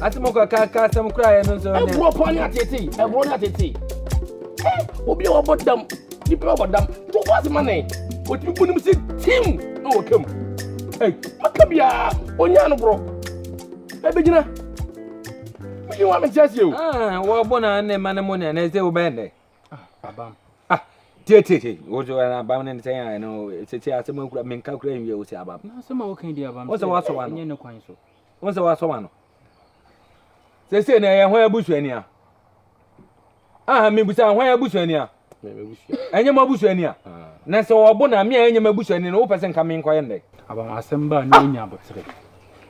Atimoko ka some cry no so. E bro pon atete, e bro na atete. Obi o bodam, ni pe o bodam. To was man o ti bu nim si tim no o kam. Makabia onya no bro. E be gina. Me wa me jase o. Wo bona ne man mo ne na se wo bende. Abam. Tie. Wo so na abam ne say ya no tete asem kura menka kura nwie wo si abam. Na asem wo kan di abam. Wo se wa so wa no. Nye ne kwan so. Wo se wa so wa no. Say na ye hwan abusuani a. Me busa hwan abusuani a. Me busuani. Enye ma abusuani a. Na se wo bo na me enye ma abusuani no wo pese nka me nkoye ndai. Abam asem ba no nya abotre.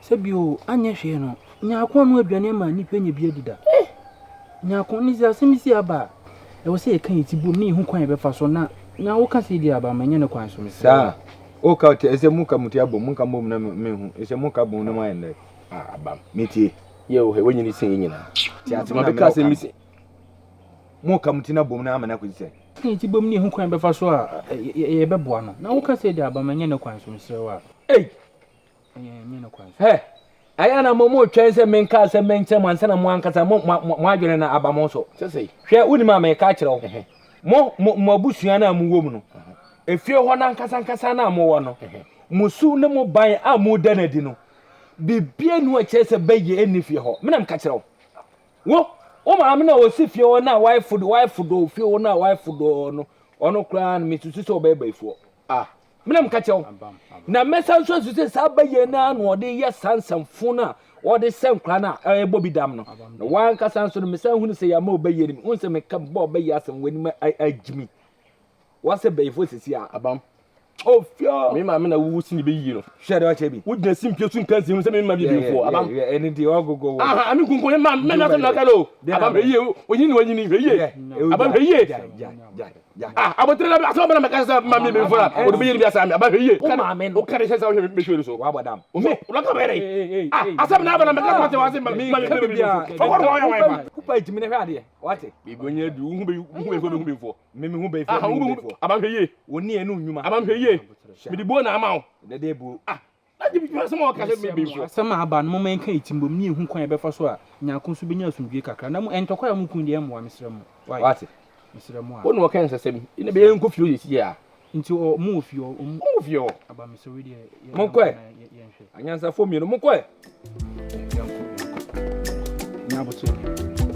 Se bio anya hwe no. Nya akon no aduane ma nipa nya bi adida. Nya akon ni asem si aba. E wo se e kan iti bom ni hu kwan be fa so na wo ka se di aba ma nya ne kwan so me se. Sa. O ka te ese mu ka muti abom mu ka bom na me hu. Ese mu ka bom na ma ndai. Abam. Metie. Yo he wonyi ni sen nyina. Ti ati ma be ka se mi se. Mu ka muti na bom na ama na ko se. Kan iti bom ni hu kwan be fa so a ye be boa no. Na wo ka se di aba ma nya ne kwan so me se wa. Nya ne kwan so. Aya na momo twen se menka se menche manse na mo ankasa mo adwene na abamo so. Sesei. Hwe uni ma me ka kire wo. Mo abusua na mo wo mu no. Efie ho na ankasa na mo wo no. Musu ne mo ban a mo danadi no. Bibie nu a kire se beye enifie ho. Me na me ka kire wo. Wo ma me na wo si fie wo na wife do fie wo na wife do no. Ono kra na me tutu so be baifuo. Me na me ka kire wo. Na mesa so se sabaye na no de ye sansamfo na o de senkra na ebobi dam no wan ka sanso no mesa hunu se ya ma obaye ni unse me ka bo obaye asem wani ma agimi wase bayefo sisi a abam o fio me ma me na wu si ni be yi no hwede wa chebi wo gina simpie su nkan si se me ma bi befo abam eni di ogogo ami kunkun ma me na na ka no abam eye wonyini eye abam eye abotre la aso bana makasa ma me befo la o de be yi bi asa abam eye o kare se sa o me hwe so wa bodam o me o la ka bere asam na bana makasa mate wa se ma me bia fọwọrọ wa wa kupa itimi ne hwe ade wate bibonya du hu be befo me hu be fo abam eye woni enu nnwuma abam hwe me di bo na ama o de bu adi bi asem o ka se me befo asem aba no mo kan itimbom ni hu kwan be fa so a nyako so benya asumdwe kakra na mo entokwa ya mo kun de mo wa mesrem wate mesrem a wonu o kan sesem ina be enko fio yesi ya nti o mo fio aba mesre de mo kwe anyansa fo mi no mo kwe nya boto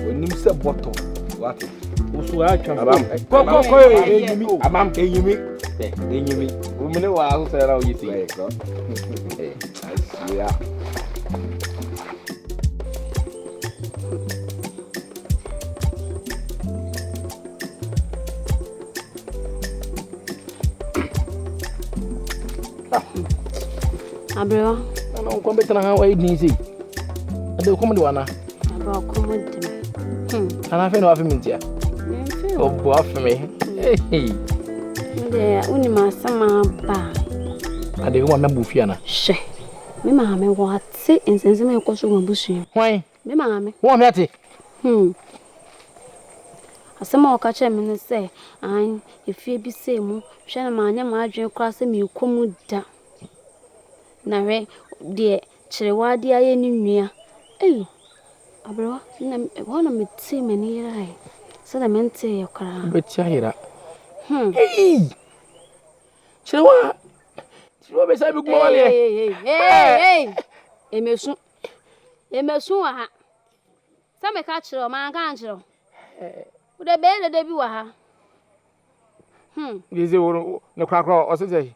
onim se boto wate usu atwa abam ko enyimi abam enyimi o mene wa so sera o yesi ya Abrewa. Ana ko betana ha wa idin sei. Ade ko mo de wana. Abrewa ko mo de. Ana fe no afi mintia. Memfe. O bo afi me. Nde uni ma sama ba. Ade ko ma bu fia na. Hye. Me ma me wate ensense me ko so mabusu. Hwan? Me ma me. Wo me ate. Asema o ka che me ne se an efie bi se mu hwe na ma anya ma adwen kra se me komu da. Na we de chirewa de aye ni nua. Abrewa na wona me ti me ni rai. Se da mente ye kra. Be ti ahira. Chirewa be sai bi kuma wale. Emesu wa ha. Sa me ka chiro ma kan chiro. Ude be de bi wa ha. Yeze wo ne krakra o se sei.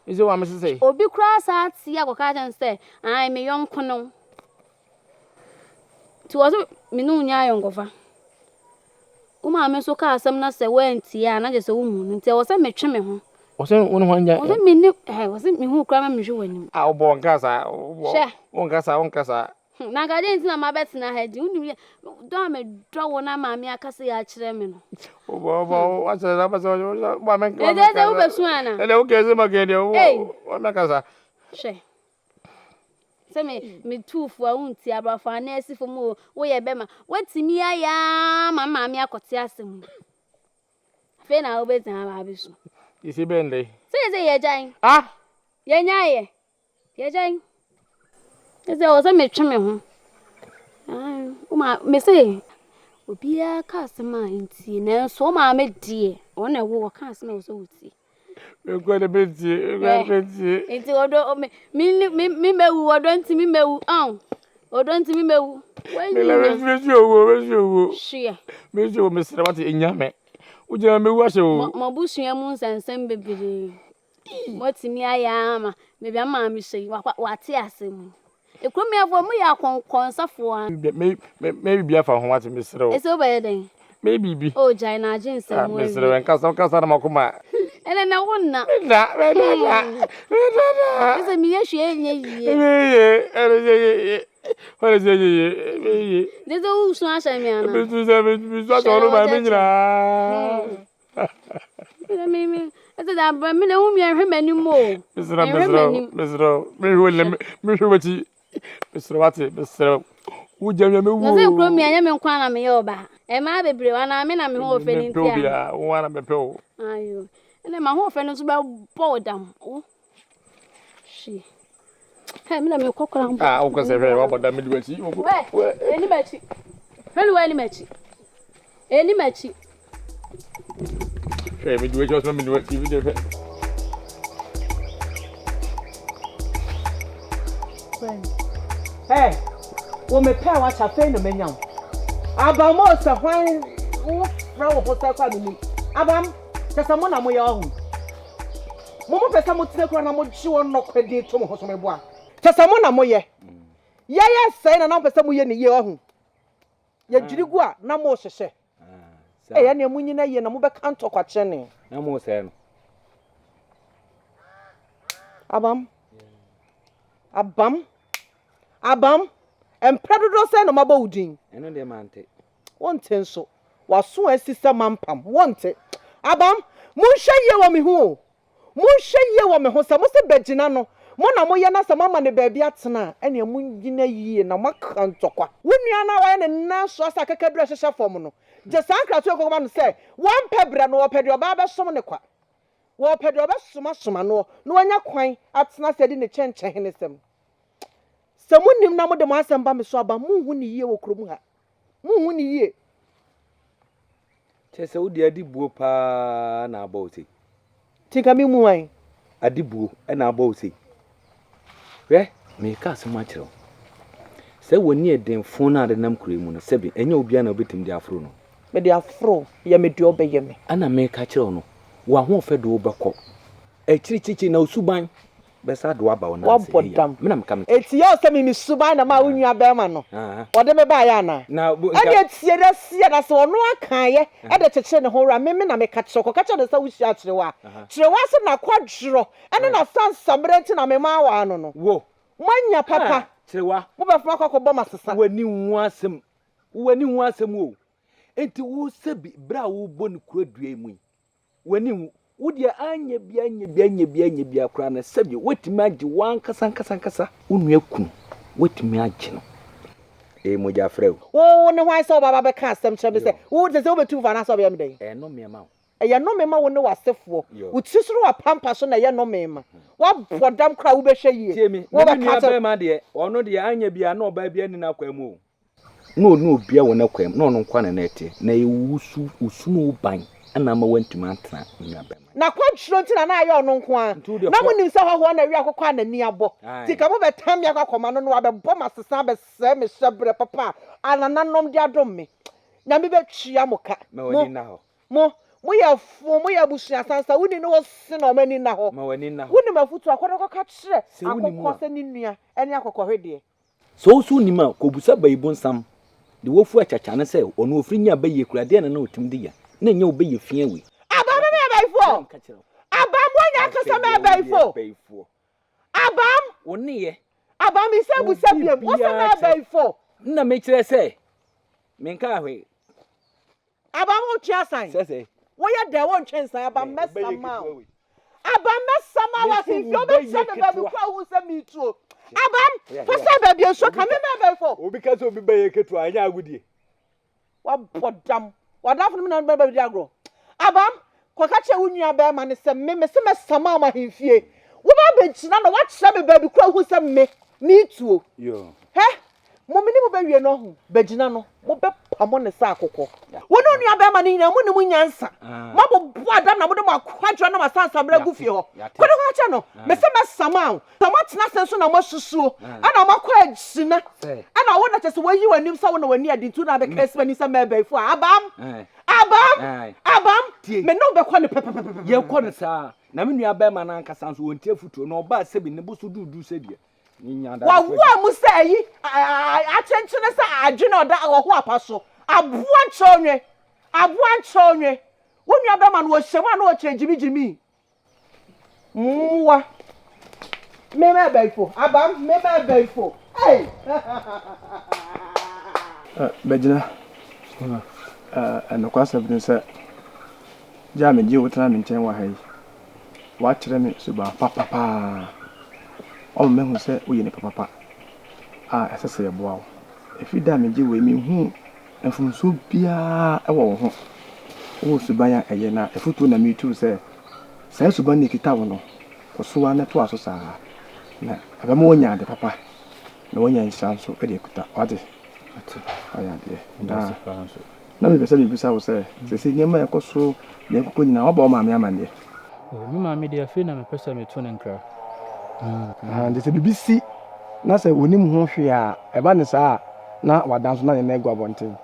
Yeze wa me se sei. Obi kra sa ti akoka jan se, ai me yonko no. Ti wo so me nu nya yonkofa. Uma me so ka asem na se wenti ya na je se wo mu nti wo se me twe me ho. Wo se wo no ho nya. Wo se me ni wo se me hu kra ma me hwe wanim. Wo bo nkasa, wo nkasa. Na ga de nti na ma betina ha di unu do me do wo na ma me akase ya kire me no. Wo wa se na ba so wa me. E de wo besu ana. Ele o ke se ma ke de wo me kasa. She. say me two for unti abrafa na esi for mo wo ye be ma watimi aya mama me akote asem fe na obeti ha ba bisu isi bende say ye jan ah ye nyaye ye jan say o say me twe me ho uma me say obia ka asema nti na so ma me die o na wo ka asema o so uti me go de beti nti odo mi mewu odo nti mi mewu odo nti mi mewu me la me owo shia me jo me sere wate enyame ujema me wu ahye o mo busua mu nsensem bebere motimi aya ma me bia ma mi hye wate asem ekromi afo mu ya konsafo a me bibia fa ho wate me sere o ese obeden me bibi o jai na agin sem me sere wen kasa na makoma ele na wonna da ese mi ye hwe enye yie ye deze usu asha mi ana bisu atoro ma me nyina me ese da bra me na hu mi ehwe mani mo mesra me hwati mesra wate mesra ujamya me wu no se kro mi anya me nkwa na me ye oba e ma bebre wa na me na me ho ofe ni ntia bia wo na me pe o ayo ene ma ho ofe no so ba bodam o shi he me na me kokora mbo o ko se fe wa bodam me diwachi we eni machi helu we eni machi fe me diwachi o so me diwachi bi de fe hey wo me pa wa chafe no menyam aba mo se hwan wo fra wo posa kwa mi abam kasa mo na mo ya ho mo pesa mo tire kwa na mo ji won no kwedi to mo ho so me bo a kasa mo na mo ye sai na pesa mo ye ne ye ho ye jirigu a na mo hyehye ya na mu nyina ye na mo be kanto kwa chene na mo se no abam empredodo se no maba udin eno de mante wonte nso waso asisa mampam wonte abam munhye ye wo me ho se mo se begina no mo na mo ye na se mama ne baabi atena ene mu gina yie na maka ntokwa wonua na wa ne na so asa kakadura hyehye fom no je sankra to kokoma no se wan pebre no opede oba ba som ne kwa wo opede oba soma no wanya kwan atena se di ne chenchen ne sem Samunim na mo de masamba me so aba munhu ni yie wo kromu ha munhu ni yie chese udi adibuo pa na aba ose tinka mi mu an adibuo na aba ose we me ka asema kiro se woni edemfo na de nam kuremu no sebi enya obia na obetim de afro no me de afro ya me de obeye me ana me ka kiro no wa ho fe do obekọ ekirichichi na osuban besa do aba wona wabodam me na mkam eti ya se mi suban na ma wunua be ma no ode me ba ya na na ade tie da sie na se ono akan ye ade chekere ne ho ra me na me ka choko ka chede sa wuhia chirewa se na kwadro ene na sansambre nti na me ma wa no no wo manya papa chirewa mo be fa akọ bo masesa wani hu asem o enti wo sebi bra wo bo ne kuradua mu wani hu wodia anya bia kura na sebi wetimi age wan kasa unua kun wetimi age no moja frɛ wo ne hwan sɛ baba be ka asɛm kyerɛ me sɛ wo de sɛ wo betu fa na sɛ obia me den no me ma ɛyɛ no me ma wo ne wasefo wo tisoro wa pampa so na ɛyɛ no me ma wa bodam kra wo behwɛ yie wo be ka be ma de ɔno de anya bia na ɔba bia ni na kwa mu no obia wo na kwa mu no nkwa na ete na ewusu no ban ana ma wantuma atra nya be na kwadro nti na ayo no nko a na mo nim se hoho na wi akokwa na ni abo ti ka mo betam ya akokoma no wa be bom asesa be se me hyebre papa anananom de adom me na me betwia moka mo ya fu mo ya busua sansa woni no se na o mani na ho woni mafutu akodo ka kire akokọ se ni nua eni akokọ hwede so ni ma ko busa bayibo nsam de wofu achacha ne se ono ofri nya baye kura de na otim de ya na nya obaye fie we abam me bayfo abam wonya kasa me bayfo abam woni ye abam ise busa biem wo se me bayfo na me kire se me nka ahwe abam wo twa san se wo ya da wo ntwensan abam mesama wa se fio be se me ba bi kwa wo se mi tuo Abam, for say baby so come me for. Obi ka so obi ba ye ketu anya agudie. Wa bodam. Wa da for me na baby agro. Abam, kwa ka che wunua ba ma ne se me se mesama ma hemfie. Wo ba benchina na wa kire me baby kura hu se me tuo. Yo. He? Mo mini mo ba wie no ho. Begina no, mo be pamo ne sa akokọ. Wo no nua ba ma ne nyina mo ne mo nyansa. Mo bo adam na mo de mo akwadra na masansa bra gu fie ho. Kodo ka che no, me se mesama. Sa mo tena senso na mo susuo. Ana mo akwa agina. Ana wo na che se wo yi wanim sa wo na wani adi tu na be kase mani sa me ba fu abam. Abam. Me no be kwa ne pepepepe. Ye kɔ ne saa. Na me nua ba ma na nkasa so wontie futuo na oba sebi ne busu dudu sebia. Wa wo mu say yi a chenchene sa adwene oda wo ho apaso. Aboa nchonwe. Wo nua ba ma no wo hyema na wo kyerejimi. Mwa. Me ba ifo. Abam, me ba ifo. Hey. Begina. No kwasa bin say ja me ji wotana me nchen wa hai. Wa kire me so ba papa. O me hu say wo ye ne papa. Esese ye boa wo. Efi da me ji we me hu enfunso bia e wo ho. Wo suban ya eye na efutu na me tu say sai suban ne kita wo no. Ko suwa na to aso saa. Na aba mo nya de papa. Na wonya nsanso e de kuta. Wade. Aya de. Na me pese bi bisa wo say se nyema ekoso na ekoko nyina wo ba o ma me amande. Mi ma me de afi na me pese me to ne nkra. De se bibisi na se wonim ho hwe a eba ne saa na wadanso na ne egu abonten.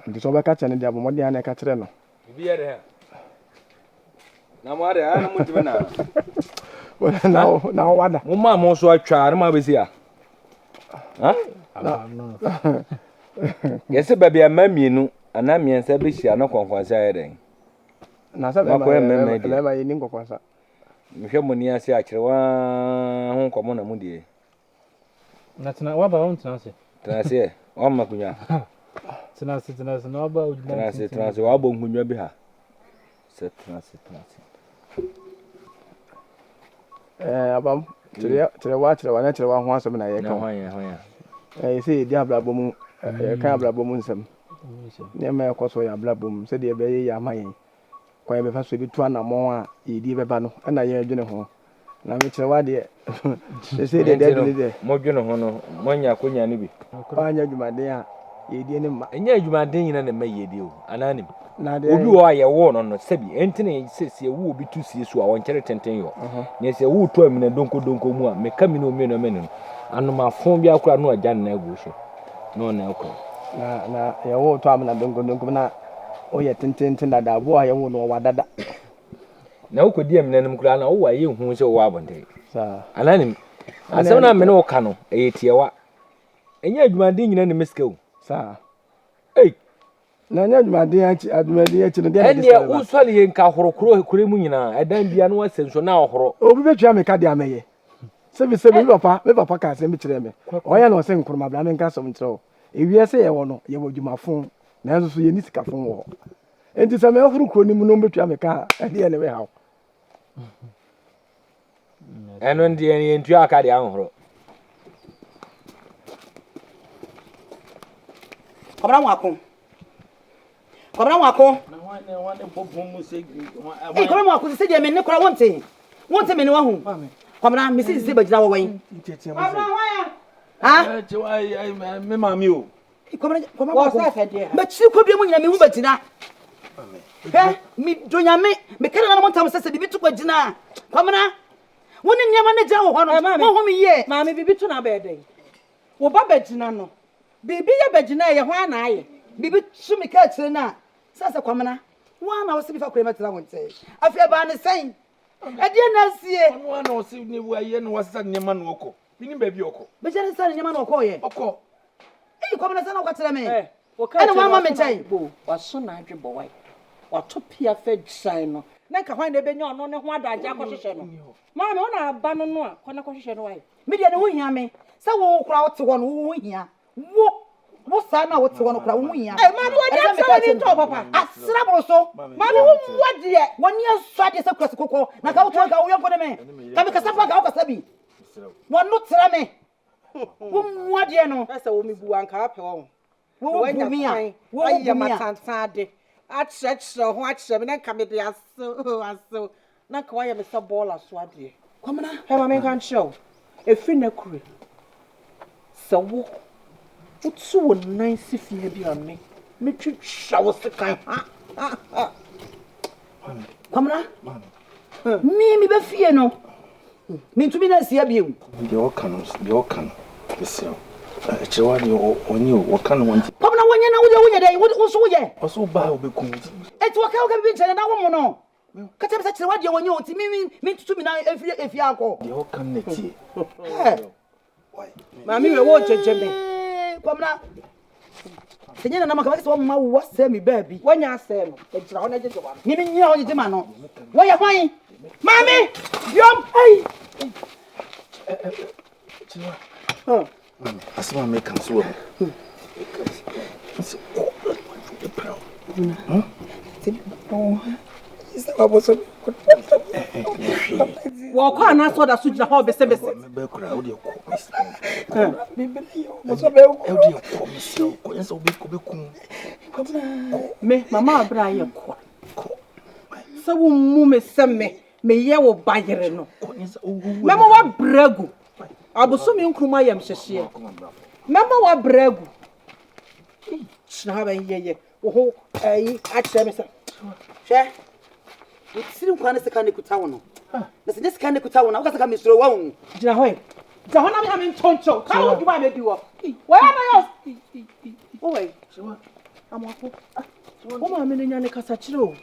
De so be ka chene de abomode ya na ka kire no. Bibi ye de ha. Na mo ade na mo tibe na. Na wada. Mo ma mo so atwa na ma be si a. Ha? No. Yese baby amamienu ana miensa be hia no konkonsa ye den. Na sa be ma ye ni konkonsa. Mhwe mo ni ase akire wa ho komo na mu die. Na tena wa ba on tena se. Tena se o ma kunya. Tena se na wa ba o tena se wa bo nkunya bi ha. Se tena se. Abam tire wa ho asem na ye kan. Ho ya. You see, the Abrabo moon, can't Abrabo moon some. Near my course or Abrabum, said the Bay Yamay. Quite a fast with 2 and more, ye divano, and I hear dinner home. Now, Mr. Wadi, they say they did more general, Monya Kunya Nibi. I know you, my dear, ye didn't, and yet you might ding and may ye do, an anim. Now, you are a warn on the Sebi, Anthony says you will be too serious to our intelligent. Yes, a wood to him and don't go more, make coming no men. Ano ma fon bia kura no agya na agu so no na akọ na ye wo to am na donko na o ye tenten da da bo a ye wo no wadada na ukodi am nanim kura na wo wa ye hu se wo abonte sa ananim asem na me no ka no e tiewa enya adwumade nyina ne meska o sa na nya adwumade achi no de ene wo sole ye nka horokoro kure mu nyina edan bia no wasenso na ohoro obi betwa me ka de ameye sebi me papa ka se me kire me oya no se nkuruma bra me nka so mkire ewie se ye wo no ye wo dwumafon na enso so ye ni sika fon wo enti se me ohuru kro ni mu no betwa me ka ade ye ne we hawo eno ndi en ntua aka de ahoro Kobra wako na wane bobo mu se kobra wako se de me ne kora wonte me ne wa hu Kobra me se bagina wo wan ha me mami o kobra wako ba chi ko bi mu nyina me hu bagina mi donya me kana na montam se bibi to bagina Kobra woni nyama na ja wo ho no wo ho me ye Mami bibi to na be den wo ba bagina no bibi ya bagina ye ho ana aye bibi sumi ka kire na sasa Kobra wa na wo se bi fa kure metira wonte afia ba ne sen ade na sie no na o se ni wo aye no wasa nyama no okọ bini ba bi okọ be jere sa nyama no okọ ye okọ Kobra sa na kwa tire me wo ka ana wa ma me chai bo waso na adwe bo wai wato pia fa gisai no na ka hwan na be nya ono ne ho adaja akọhyehyẹ no maami ọ na-aba no no a kwana kọhyehyẹ no wai me dia ne ho hia me sa wo kura wo te ho no wo hia wo sa na wo te ho no kura wo hia maami wo dia sa ni to papa asra bro so maami wo wade woni asu ade sa kura sikoko na ka wo to ka wo yonko ne me ka me kasa fa ka wo kasa bi One not me. What you know? That's a woman who anka up on. When me, I am a tantade. At church, so watch them and come with the so. Not quite a Mr. Baller Swadi. Come on, have a man show. A finna crew. So, what's so nice if you be on me? Make you shower the kind. Come on, me be fear no. Me to be nice here be you. The all canons, listen. On you, what can one? Come on, when you know what also, yeah. Also, by will be cool. It's what can be and I won't know. Cut up such a what you want to mean to me now if you are go. The all connect. Why? Mammy, you watch it, Jimmy. Come now. Senora Namaka, one more was semi baby. When you say, it's on a gentleman. You mean you know the man? Why are you? Mammy, you're hey. I saw me come so. Walk on, I saw that suit the whole business. Me, Mamma Brian. So, Mummy send me, ye will buy your no. Mamma, what bregu? I was so young, Kuma, I am Shashia. Mamma, what bregu? Snabba, ye, oh, I actually, share. It's still one second to town. This kind of town, I was a Miss Rowan. Jahoy. Jahana, I'm in Toncho. How would you want me to do? Where am I? Oh, wait. I'm a woman, I'm in a Casachiro.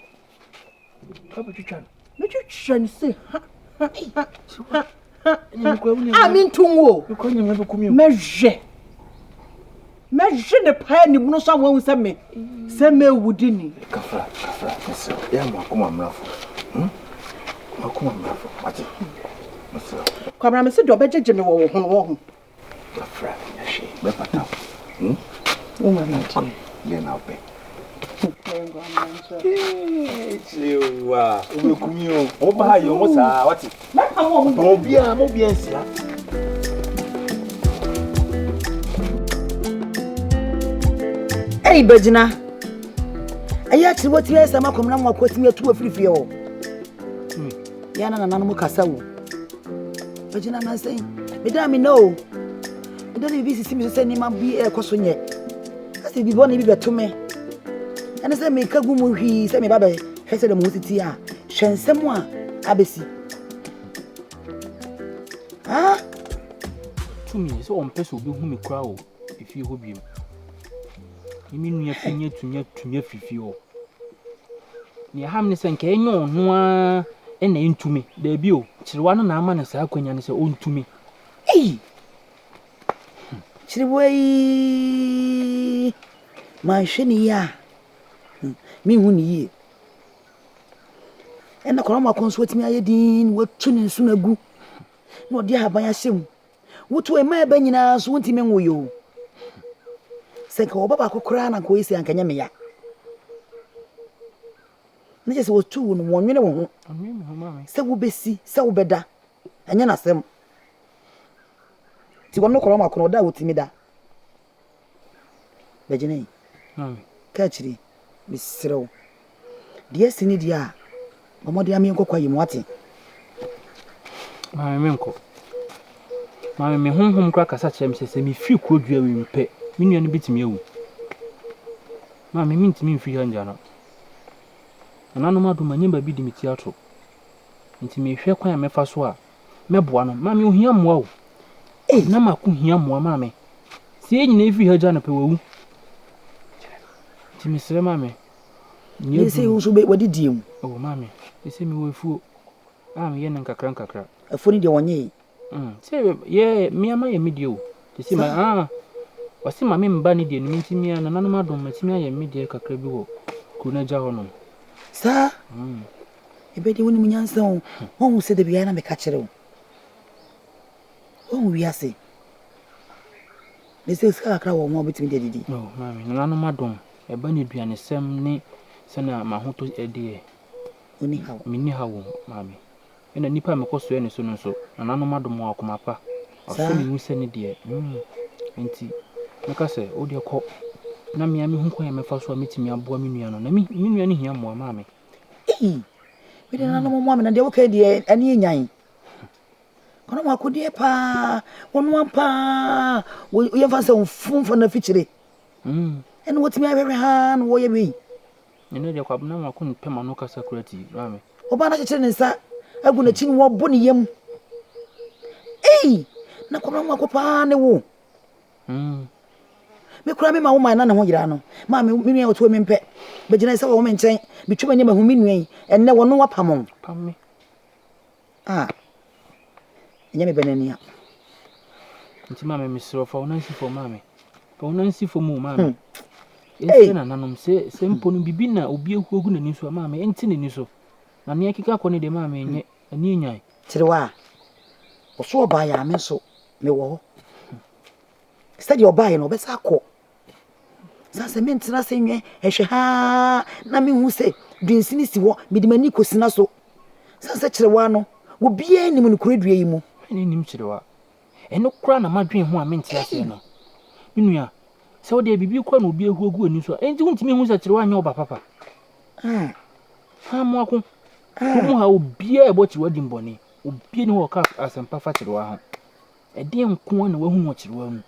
Let you say, I'm in Tungo. You couldn't never come. Measure. Measure the pine, you know, someone will send me. Send me woodini. Kafra, yeah, come on, come on, what? Come on, Mr. Dobby, Jimmy, home. Kafra, she, Bepata. Oh, my God. Then I'll pay. You are, you come you. Oh, by your mother, what's it? Oh, be a mobius. Hey, Virginia. I actually what you are coming on quoting me to a free feel. Yana and Animal Castle. Virginia, I'm saying, Madame, no. I don't even see me to send him a be a question yet. I said, be born to me. And I said, make a good movie, send me baby. I said, the Musitia. Shen someone, Abesi. Ah? To me, so on person will be whom you crowd if you hope you. You mean you have to me if you. Near Hamness and Kano, no, and name to me. There be Chilwana Naman as I can say, own to me. Hey! Chilway, my shenia. Me won ye. And the Coroma consult me, I did what tuning soon ago. No, dear, by a sim. What way my Benina, won't him with you? Seko baba ko kra na ko isi ankanya me ya. Na je se wo tu no wonwene wo ho. Se wo besi, se wo beda. Anya na sem. Ti wonno kro ma ko da wo timi da. Bejene. Ka chiri. Misrew. Die sini dia. Momodi ami nkokwa yi mwati. Mami menko. Mami me honhom kra kasa chem se me fi kro dua wi mpe. Me nua no bitimi ewu. Mami me ntimi mfi hanja no. Anano madu manyemba bi di meti ato. Ntimi hwe kwan mefa so a meboa no. Mami ohia moa o. Na maku hia moa mami. Si enyi na efi hanja no pe wawu. Ntimi sere mami. Ni se wo so be wadi diem. Oh mami, ese mi wo fu. Am ye nan kakra. Afoni de wonye. Se ye mi ama ye medio. Tisi ma wasi mami mba ni de no ntimi ana nanu madom matimi aye media kakra bi wo. Kuna ja hono. Sa? Ebe de woni munyansa ho. Ho se de bia na me ka kire wo. Ho wi ase. Ne se ska kakra wo mo bitimi de didi. No, mami, nanu madom. Eba ni duane sem ni sana mahoto ede. Oni hawo. Mini hawo, mami. ena nipa me koso ene so no so nananom adomo akoma pa afa me hu se ne de enti meka se o de kɔ na me hu kwan me fa so a metimi aboa me nua no na me nua ne hia mo ma me we de nananom mo na de wo ka de ane nyan kono ma ko de pa wonu ampa wo ye fa se mfumfo na fichire ene wotimi ahwehwe ha no wo ye bi ene de kwa na ma ko pema no kasa kurati ma me oba na chechire ne nsa agu na chi wo bo ne yam na kono ma ko pa ne wo me kura me ma wo man na ho yira no ma me nua oto me mpe be gina se wo me nchen me twuma ne ma hu me nua yi enne wo no wapamon pam me enya me benania nti ma me misro fa wona nsifo ma me fa wona nsifo mu ma me ese na nanom se mpo no bibi na obi ehuogu na niso ma me enti ne niso na ne akika kɔ ne de ma me enye ani nyan tirewa oso oba ya me so me wo study oba ye no be sa kɔ sasa me ntina se nwe ehwe ha na me hu se dunsini si wo me di mani kosina so sasa kirewa no wo bia nim no kuredua yi mu ene nim kirewa eno kura na madwen ho a me ntia se no minua se wo de bibi kɔ na obi ehuogu ani so enti huntimi hu se kirewa anya oba papa ha mo ako mo ha obi e bo kirewa dimboni obi ne wo ka asempa fa kirewa ho ede nko na wahu wo kirewa mu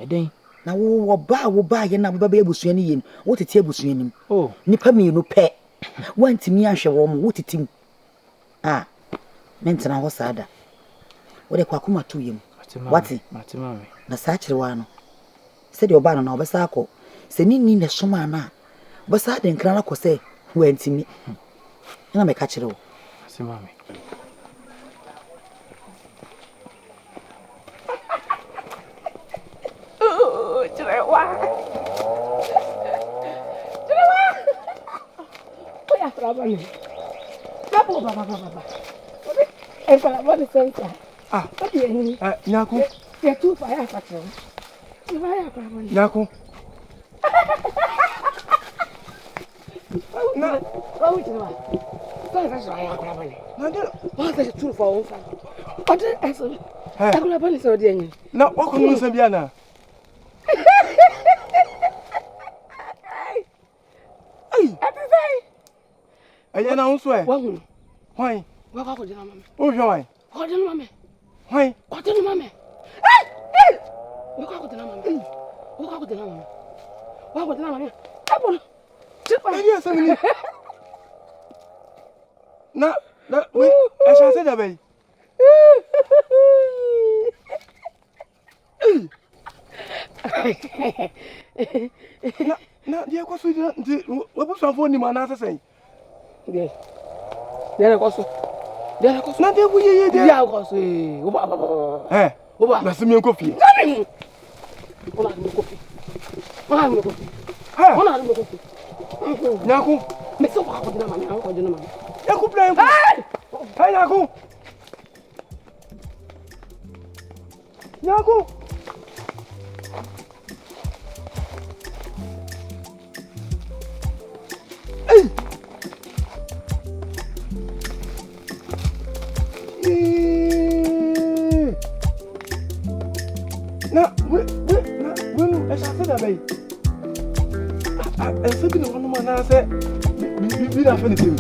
eden na wo ba ye na baba ebusua ni yem wo tete ebusua nim nipa mi no pɛ wantimi ahwɛ wo mo wo titim mentena ho saada wo de kwa kuma to yem wati na sa kirewa no se de oba no na obesa akɔ se ni na soma na obesa de nkra na kɔ se wantimi na me ka kirewo asimame Oya trabale. Baba. E fala bole sensa. Nyaku. Ya tu fa ya fatro. Vai ya trabale. Nyaku. Na, vamos tirar. Vai fazer ya trabale. Na de. Vai fazer tu fa on fa. Ode eso. Agora bole so de yin. Na wa ko mun se bia na. Aye na unso e. Wahu. Hwan? Wa ka ko de na mama. O hwe wan? Ko de na mama. Hwan? Ko de na mama. Wa ka ko de na mama. Wa ka ko de na mama. Wa ko de na mama. Abo. Chipa. Aye se mini. Na we e sha se da bai. Na dia ko so ndi we bu so afo ni ma na sesen. Dia na koso. Na dia bu ye dia. Dia koso. Oba. Oba. Na simi enko fie. Oba mi kofi. Oba mi kofi. Ona mi kofi. Nyaku. Me so ko dina mama, ko dina mama. Nyaku plan. Hey Nyaku. Nyaku. Na, we, esa se da bai. Esa bi na wono ma na se bi na fa ni tim.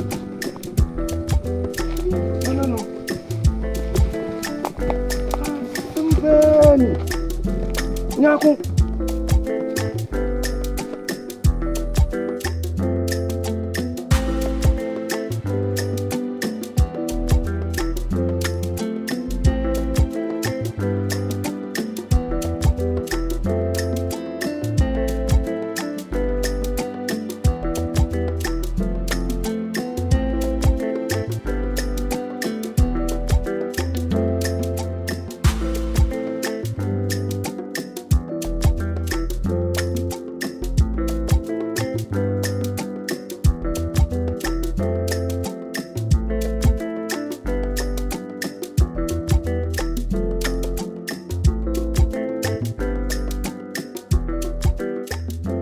No. Nyaku.